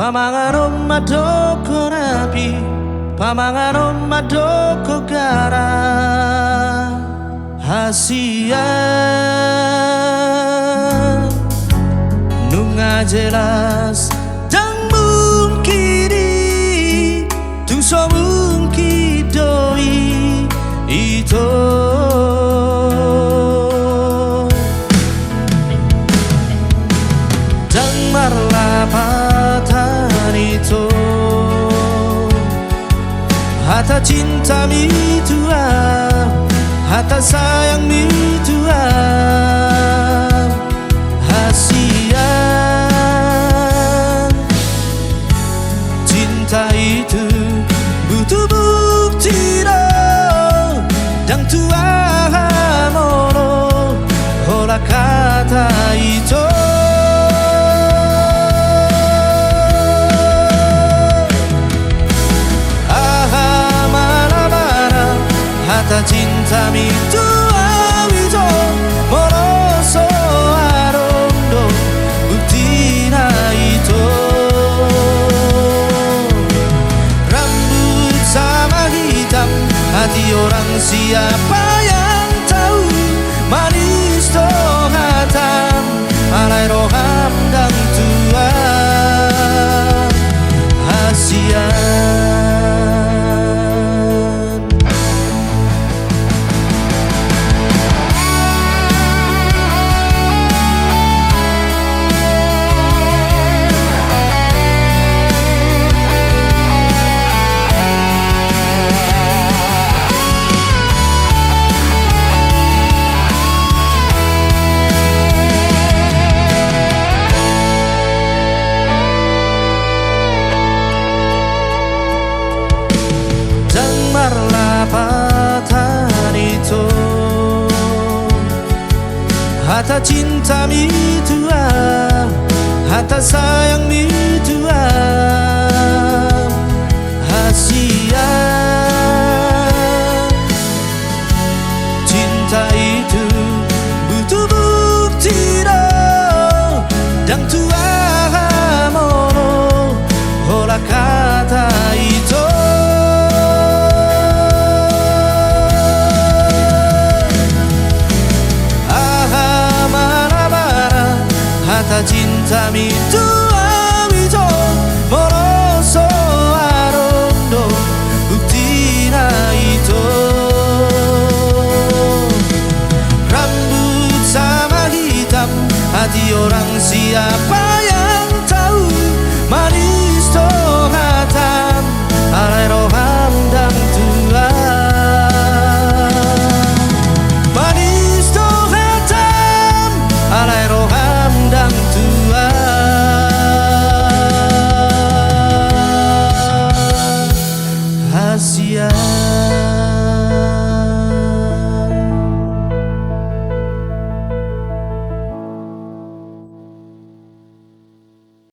Pamanganom madoko napi, pamanganom madoko gara hasian nunga jelas dan mungkiri tung so mungkidoi itu dan marlapatan itu hata cinta mi Tuhan, hata sayang mi Tuhan, hasian cinta itu butuh bukti dan Tuhan mono olah kata itu. Hata cinta mi Tuhan itu moroso arondo buktina itu. Rambut sama hitam, hati orang siapa yang tahu. Manis tohatan, alai roham dan Tuhan hasian. Marlapatan itu hata cinta mi Tuhan, hata sayang mi Tuhan, hasian cinta itu butuh bukti dan Tuhan mono olah kata itu. Hata cinta mi Tuhan itu moroso arondo buktina itu. Rambut sama hitam, hati orang siapa yang tahu. Manis tohatan, alai roham dan Tuhan. Manis tohatan, alai roham dan Tuhan hasian.